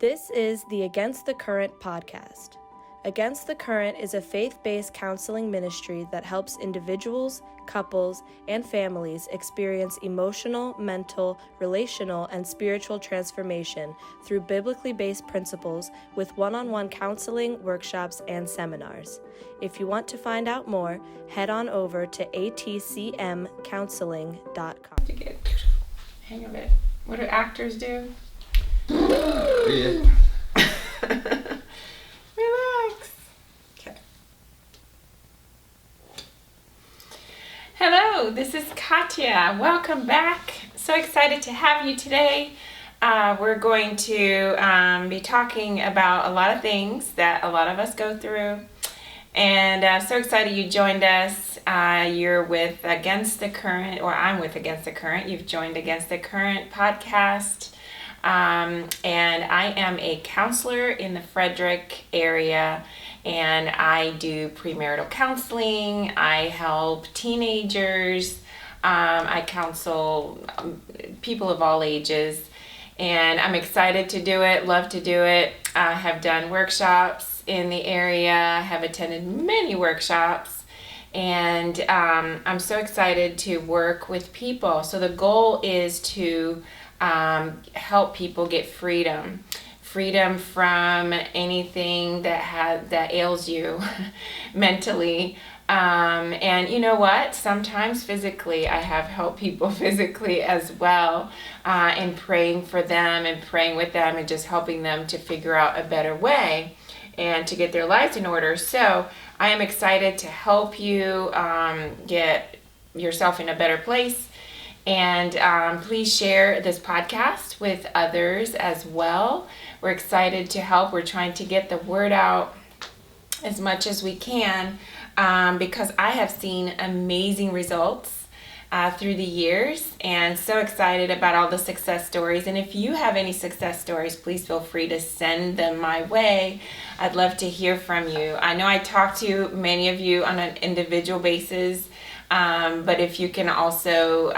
This is the Against the Current podcast. Against the Current is a faith-based counseling ministry that helps individuals, couples, and families experience emotional, mental, relational, and spiritual transformation through biblically based principles with one-on-one counseling, workshops, and seminars. If you want to find out more, head on over to atcmcounseling.com. To get hang of it. What do actors do? Yeah. Relax. Okay. Hello, this is Katya. Welcome back. So excited to have you today. We're going to be talking about a lot of things that a lot of us go through. And so excited you joined us. You're with Against the Current, or I'm with Against the Current. You've joined Against the Current podcast. And I am a counselor in the Frederick area, and I do premarital counseling. I help teenagers. I counsel people of all ages, and I'm excited to do it, love to do it. I have done workshops in the area, have attended many workshops, and I'm so excited to work with people. So the goal is to help people get freedom from anything that ails you mentally. And you know what? Sometimes physically, I have helped people physically as well, in praying for them and praying with them and just helping them to figure out a better way and to get their lives in order. So I am excited to help you get yourself in a better place. And please share this podcast with others as well. We're excited to help. We're trying to get the word out as much as we can because I have seen amazing results through the years, and so excited about all the success stories. And if you have any success stories, please feel free to send them my way. I'd love to hear from you. I know I talk to many of you on an individual basis. But if you can also,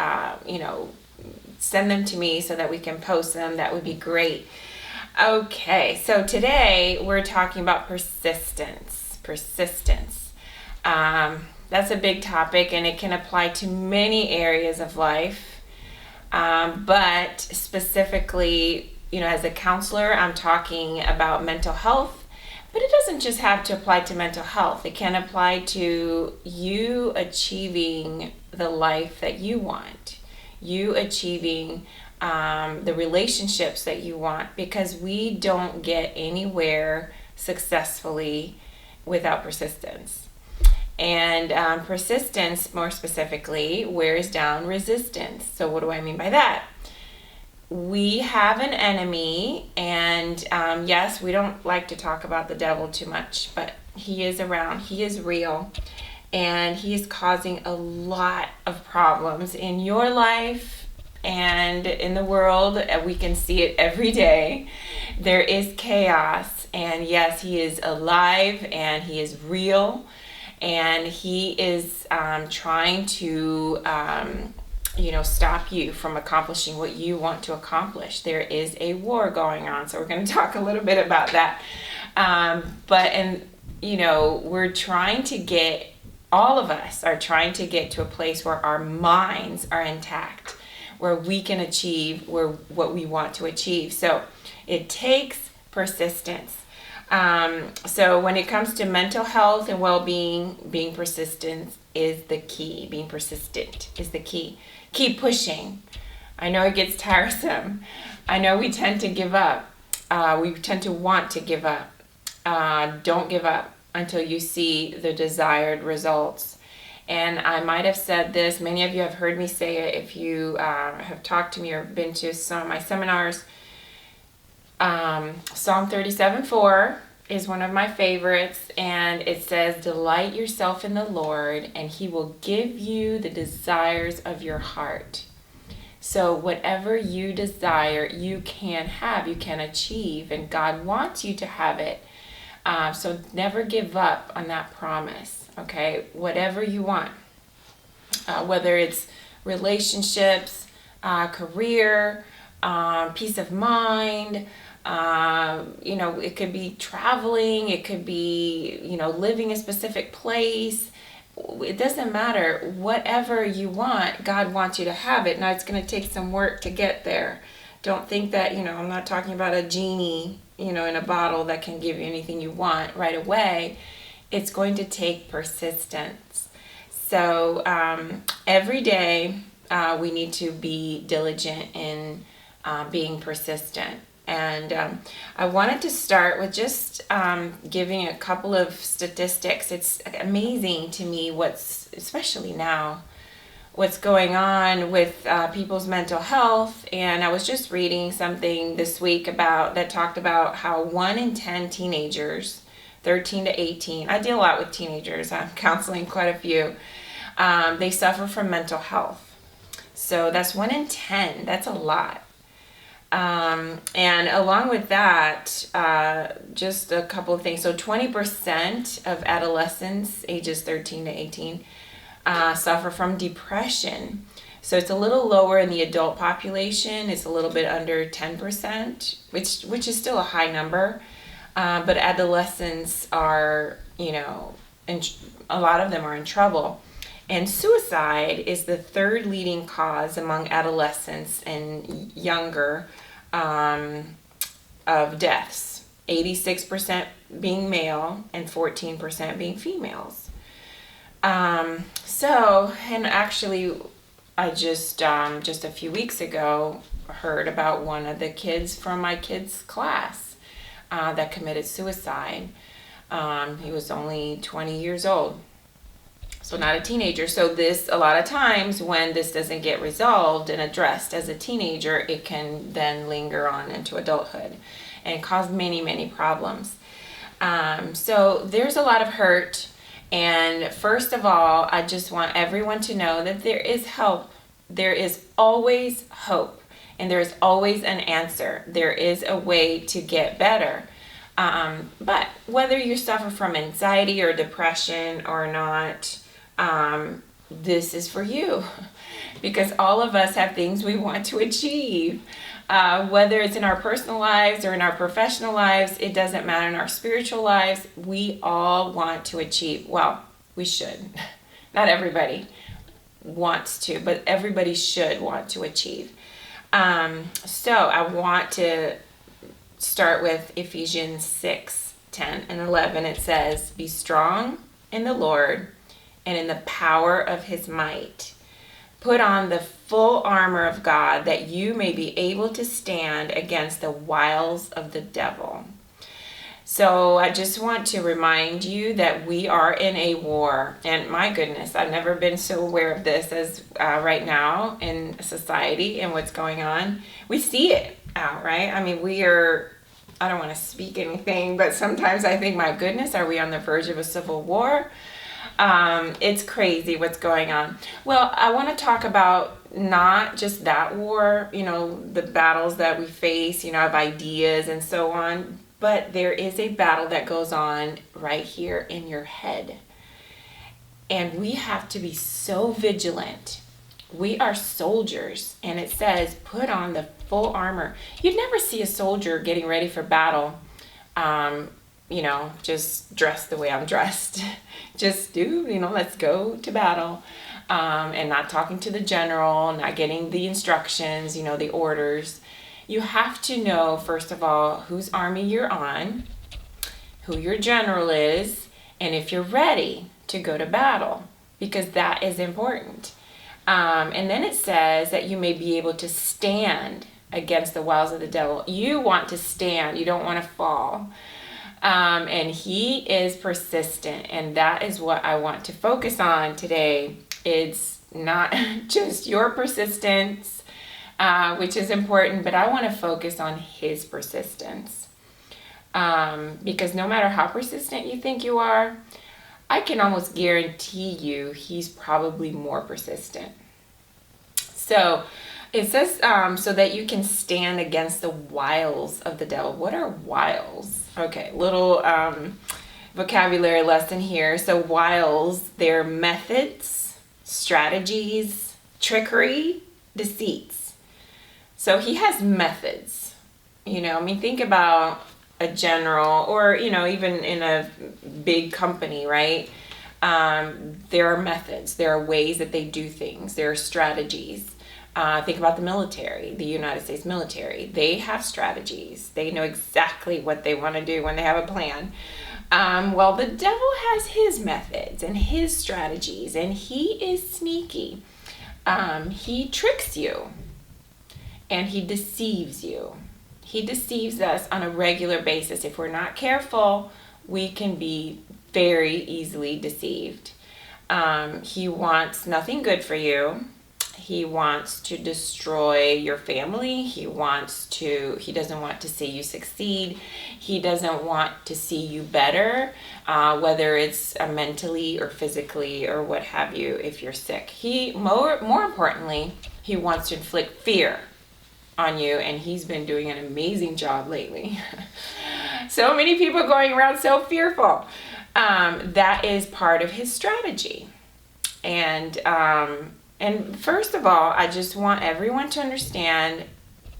send them to me so that we can post them, that would be great. Okay, so today we're talking about persistence. That's a big topic, and it can apply to many areas of life. But specifically, as a counselor, I'm talking about mental health. But it doesn't just have to apply to mental health. It can apply to you achieving the life that you want, you achieving the relationships that you want, because we don't get anywhere successfully without persistence. And persistence, more specifically, wears down resistance. So what do I mean by that? We have an enemy, and yes, we don't like to talk about the devil too much, but he is around, he is real, and he is causing a lot of problems in your life and in the world. We can see it every day. There is chaos, and yes, he is alive, and he is real, and he is trying to stop you from accomplishing what you want to accomplish. There is a war going on, so we're going to talk a little bit about that. We're trying to get, all of us are trying to get to a place where our minds are intact, where we can achieve what we want to achieve. So it takes persistence. So when it comes to mental health and well-being, being persistent is the key. Being persistent is the key. Keep pushing. I know it gets tiresome. I know we tend to give up. We tend to want to give up. Don't give up until you see the desired results. And I might have said this, many of you have heard me say it if you have talked to me or been to some of my seminars. Psalm 37:4 is one of my favorites, and it says, "Delight yourself in the Lord, and he will give you the desires of your heart." So whatever you desire, you can have, you can achieve, and God wants you to have it. So never give up on that promise, okay? Whatever you want, whether it's relationships, career, peace of mind, It could be traveling, it could be, living a specific place. It doesn't matter. Whatever you want, God wants you to have it. Now, it's going to take some work to get there. Don't think that, I'm not talking about a genie, in a bottle that can give you anything you want right away. It's going to take persistence. So every day we need to be diligent in being persistent. And I wanted to start with just giving a couple of statistics. It's amazing to me especially now, what's going on with people's mental health. And I was just reading something this week that talked about how 1 in 10 teenagers, 13 to 18, I deal a lot with teenagers, I'm counseling quite a few, they suffer from mental health. So that's 1 in 10, that's a lot. And along with that, just a couple of things. So 20% of adolescents ages 13 to 18 suffer from depression. So it's a little lower in the adult population. It's a little bit under 10%, which is still a high number. But adolescents are, a lot of them are in trouble. And suicide is the third leading cause among adolescents and younger of deaths, 86% being male and 14% being females. And actually, I just a few weeks ago heard about one of the kids from my kids' class that committed suicide. He was only 20 years old. So not a teenager. So a lot of times when this doesn't get resolved and addressed as a teenager, it can then linger on into adulthood and cause many, many problems. So there's a lot of hurt. And first of all, I just want everyone to know that there is help. There is always hope. And there is always an answer. There is a way to get better. But whether you suffer from anxiety or depression or not, this is for you, because all of us have things we want to achieve, whether it's in our personal lives or in our professional lives. It doesn't matter. In our spiritual lives, we all want to achieve. Well, we should. Not everybody wants to, but everybody should want to achieve. So I want to start with Ephesians 6:10 and 11. It says, "Be strong in the Lord and in the power of his might. Put on the full armor of God, that you may be able to stand against the wiles of the devil." So I just want to remind you that we are in a war. And my goodness, I've never been so aware of this as right now in society and what's going on. We see it out, right? I mean, I don't want to speak anything, but sometimes I think, my goodness, are we on the verge of a civil war? It's crazy what's going on. Well, I want to talk about not just that war, the battles that we face, of ideas and so on, but there is a battle that goes on right here in your head. And we have to be so vigilant. We are soldiers, and it says, put on the full armor. You'd never see a soldier getting ready for battle, just dressed the way I'm dressed. Just let's go to battle. And not talking to the general, not getting the instructions, the orders. You have to know, first of all, whose army you're on, who your general is, and if you're ready to go to battle, because that is important. And then it says that you may be able to stand against the wiles of the devil. You want to stand. You don't want to fall. And he is persistent. And that is what I want to focus on today. It's not just your persistence, which is important, but I want to focus on his persistence. Because no matter how persistent you think you are, I can almost guarantee you he's probably more persistent. So it says, so that you can stand against the wiles of the devil. What are wiles? Okay, little vocabulary lesson here. So wiles, they're methods, strategies, trickery, deceits. So he has methods. I mean, think about a general, or, even in a big company, right? There are methods, there are ways that they do things, there are strategies. Think about the military, the United States military. They have strategies. They know exactly what they want to do when they have a plan. Well, the devil has his methods and his strategies, and he is sneaky. He tricks you, and he deceives you. He deceives us on a regular basis. If we're not careful, we can be very easily deceived. He wants nothing good for you. He wants to destroy your family. He doesn't want to see you succeed. He doesn't want to see you better, whether it's mentally or physically or what have you, if you're sick. More importantly, he wants to inflict fear on you, and he's been doing an amazing job lately. So many people going around so fearful. That is part of his strategy. And first of all, I just want everyone to understand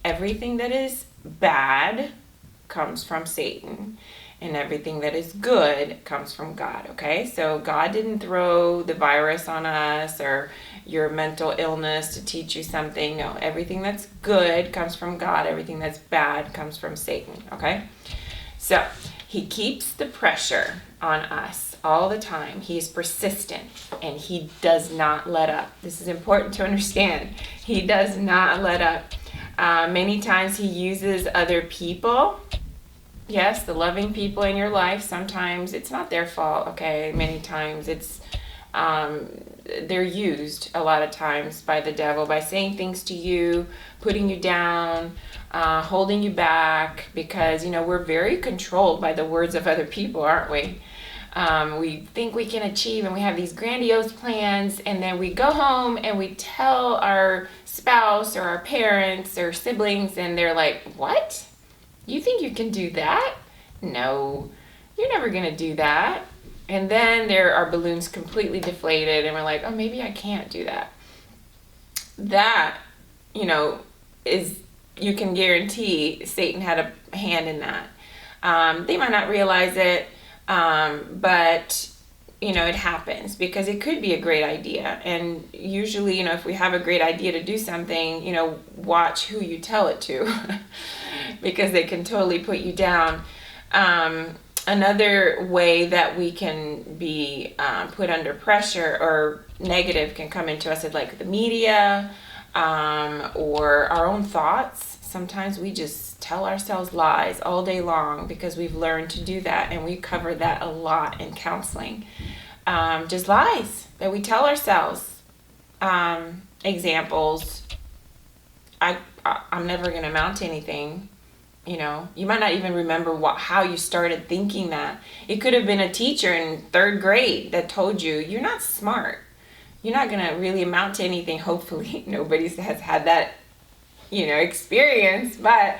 everything that is bad comes from Satan, and everything that is good comes from God, okay? So God didn't throw the virus on us or your mental illness to teach you something. No, everything that's good comes from God. Everything that's bad comes from Satan, okay? So he keeps the pressure on us all the time. He is persistent, and he does not let up. This is important to understand. He does not let up. Many times he uses other people. Yes, the loving people in your life. Sometimes it's not their fault, okay? Many times it's they're used a lot of times by the devil by saying things to you, putting you down, holding you back, because we're very controlled by the words of other people, aren't we? We think we can achieve, and we have these grandiose plans, and then we go home and we tell our spouse or our parents or siblings, and they're like, "What? You think you can do that? No, you're never gonna do that." And then our balloons completely deflated, and we're like, "Oh, maybe I can't do that." That, is, you can guarantee Satan had a hand in that. They might not realize it, but it happens because it could be a great idea. And usually, if we have a great idea to do something, watch who you tell it to because they can totally put you down. Another way that we can be put under pressure or negative can come into us is like the media or our own thoughts. Sometimes we just tell ourselves lies all day long because we've learned to do that, and we cover that a lot in counseling. Just lies that we tell ourselves. Examples, I'm never going to amount to anything. You might not even remember how you started thinking that. It could have been a teacher in 3rd grade that told you, "You're not smart. You're not going to really amount to anything." Hopefully nobody has had that, experience, but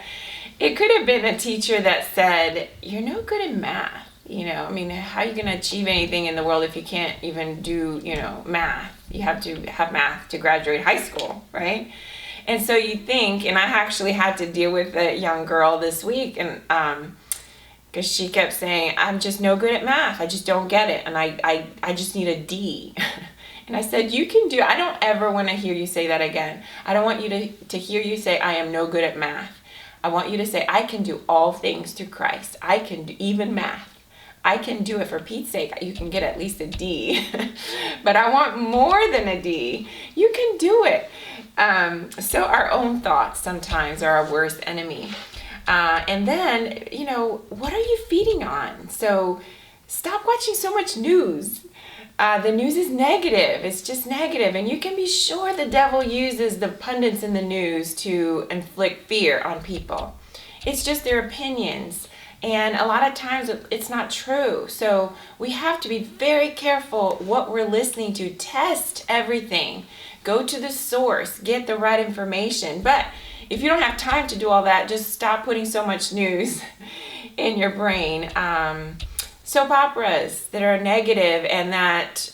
it could have been a teacher that said, "You're no good at math." I mean, how are you going to achieve anything in the world if you can't even do, math? You have to have math to graduate high school, right? And so you think, and I actually had to deal with a young girl this week, and because she kept saying, "I'm just no good at math. I just don't get it, and I just need a D." And I said, "You can do." I don't ever want to hear you say that again. I don't want you to hear you say, "I am no good at math." I want you to say, "I can do all things through Christ. I can do even math. I can do it. For Pete's sake, you can get at least a D." But I want more than a D. You can do it. So our own thoughts sometimes are our worst enemy. And then, what are you feeding on? So stop watching so much news. The news is negative. It's just negative. And you can be sure the devil uses the pundits in the news to inflict fear on people. It's just their opinions. And a lot of times it's not true. So we have to be very careful what we're listening to. Test everything. Go to the source. Get the right information. But if you don't have time to do all that, just stop putting so much news in your brain. Soap operas that are negative and that,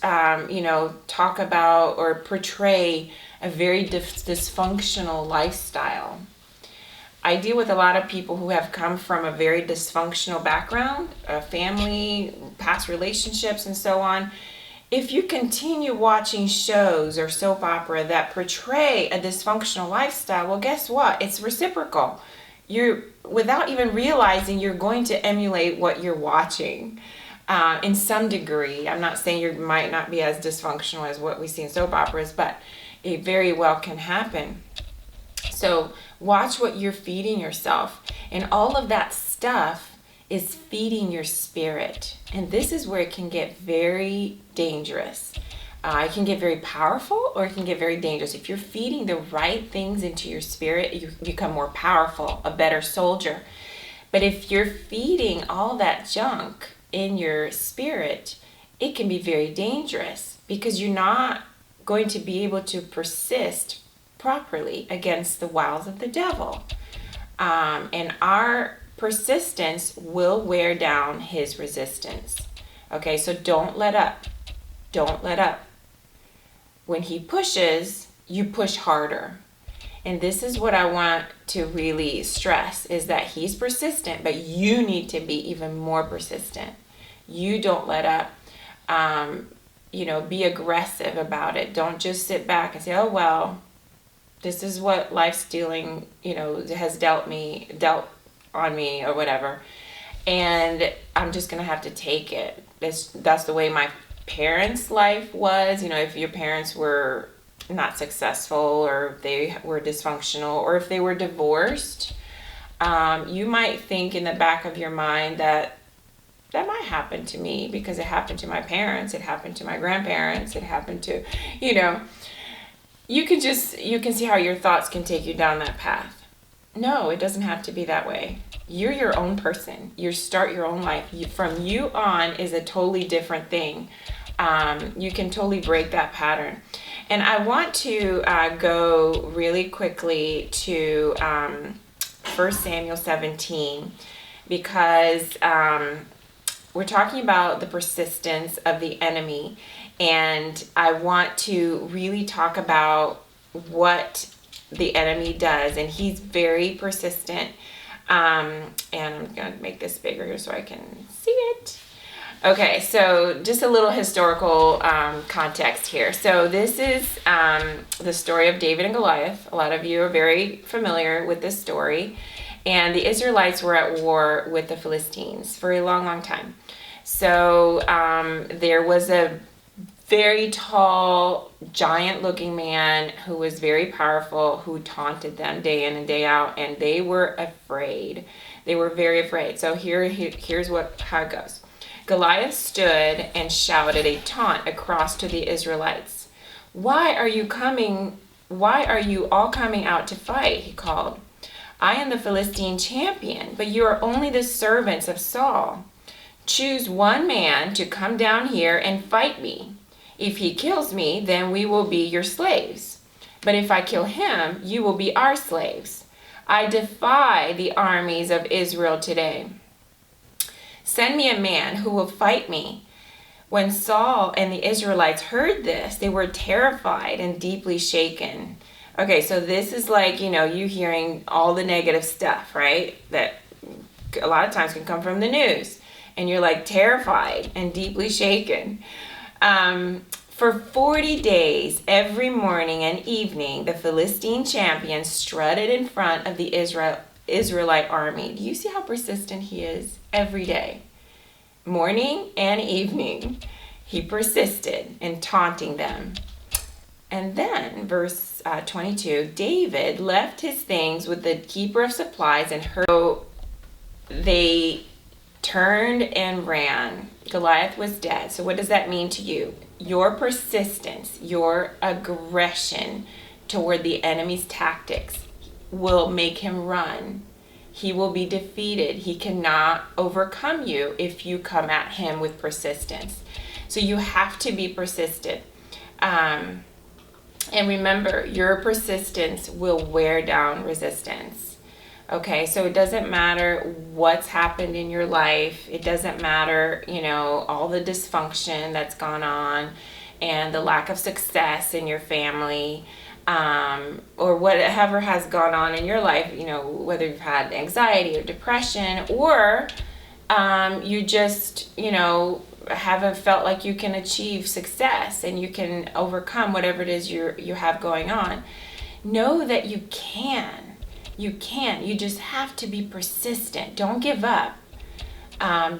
talk about or portray a very dysfunctional lifestyle. I deal with a lot of people who have come from a very dysfunctional background, a family, past relationships, and so on. If you continue watching shows or soap opera that portray a dysfunctional lifestyle, well, guess what? It's reciprocal. You're, without even realizing, you're going to emulate what you're watching in some degree. I'm not saying you might not be as dysfunctional as what we see in soap operas, but it very well can happen. So watch what you're feeding yourself. And all of that stuff is feeding your spirit. And this is where it can get very dangerous. It can get very powerful, or it can get very dangerous. If you're feeding the right things into your spirit, you become more powerful, a better soldier. But if you're feeding all that junk in your spirit, it can be very dangerous, because you're not going to be able to persist properly against the wiles of the devil. And our persistence will wear down his resistance. Okay, so don't let up. Don't let up. When he pushes, you push harder. And this is what I want to really stress, is that he's persistent, but you need to be even more persistent. You don't let up. Be aggressive about it. Don't just sit back and say, oh, well, this is what life's dealing, has dealt on me or whatever. And I'm just going to have to take it. That's the way my parents' life was. If your parents were not successful, or if they were dysfunctional, or if they were divorced, you might think in the back of your mind that might happen to me, because it happened to my parents, it happened to my grandparents, it happened to, you can see how your thoughts can take you down that path. No, it doesn't have to be that way. You're your own person. You start your own life. From you on is a totally different thing. You can totally break that pattern. And I want to go really quickly to 1 Samuel 17, because we're talking about the persistence of the enemy. And I want to really talk about what the enemy does. And he's very persistent. And I'm going to make this bigger here so I can see it. Okay, so just a little historical context here. So this is the story of David and Goliath. A lot of you are very familiar with this story. And the Israelites were at war with the Philistines for a long, long time. So there was a very tall, giant-looking man who was very powerful, who taunted them day in and day out, and they were afraid. They were very afraid. So here's how it goes. Goliath stood and shouted a taunt across to the Israelites. Why are you all coming out to fight?" he called. "I am the Philistine champion, but you are only the servants of Saul. Choose one man to come down here and fight me. If he kills me, then we will be your slaves. But if I kill him, you will be our slaves. I defy the armies of Israel today. Send me a man who will fight me." When Saul and the Israelites heard this, they were terrified and deeply shaken. Okay, so this is like, you hearing all the negative stuff, right? That a lot of times can come from the news. And you're like terrified and deeply shaken. For 40 days, every morning and evening, the Philistine champion strutted in front of the Israelite army. Do you see how persistent he is? Every day, morning and evening, he persisted in taunting them. And then, verse 22, David left his things with the keeper of supplies and heard. So they turned and ran. Goliath was dead. So what does that mean to you? Your persistence, your aggression toward the enemy's tactics will make him run. He will be defeated. He cannot overcome you if you come at him with persistence. So you have to be persistent. And remember, your persistence will wear down resistance. Okay, so it doesn't matter what's happened in your life. It doesn't matter, all the dysfunction that's gone on and the lack of success in your family. or whatever has gone on in your life, whether you've had anxiety or depression, or you just, haven't felt like you can achieve success and you can overcome whatever it is you have going on. Know that you can. You can. You just have to be persistent. Don't give up.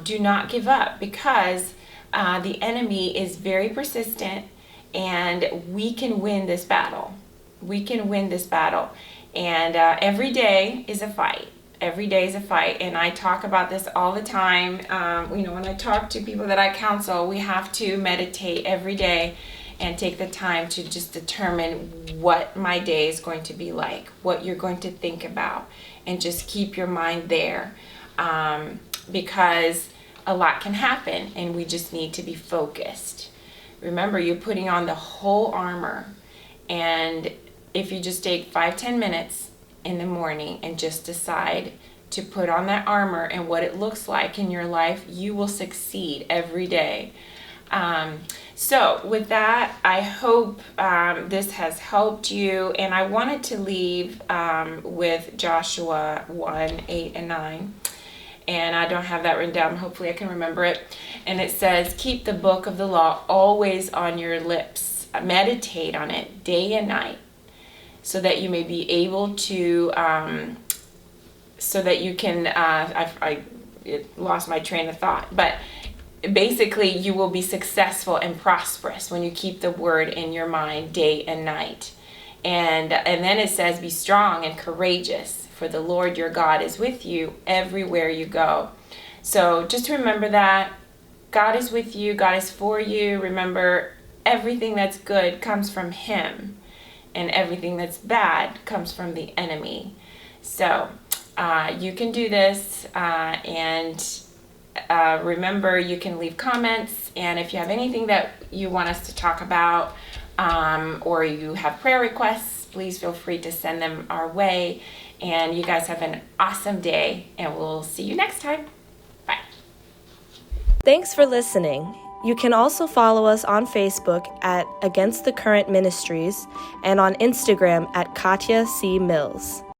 Do not give up, because the enemy is very persistent, and we can win this battle. We can win this battle. And every day is a fight. Every day is a fight. And I talk about this all the time. When I talk to people that I counsel, we have to meditate every day and take the time to just determine what my day is going to be like, what you're going to think about, and just keep your mind there. Because a lot can happen and we just need to be focused. Remember, you're putting on the whole armor. And if you just take 5-10 minutes in the morning and just decide to put on that armor and what it looks like in your life, you will succeed every day. So with that, I hope this has helped you. And I wanted to leave with Joshua 1:8-9. And I don't have that written down. Hopefully I can remember it. And it says, keep the book of the law always on your lips. Meditate on it day and night, so that you may be able to, so that you can, I lost my train of thought. But basically, you will be successful and prosperous when you keep the word in your mind day and night. And then it says, be strong and courageous, for the Lord your God is with you everywhere you go. So just remember that God is with you. God is for you. Remember, everything that's good comes from Him, and everything that's bad comes from the enemy. So you can do this, and remember, you can leave comments, and if you have anything that you want us to talk about, or you have prayer requests, please feel free to send them our way. And you guys have an awesome day, and we'll see you next time. Bye. Thanks for listening. You can also follow us on Facebook at Against the Current Ministries and on Instagram at Katya C. Mills.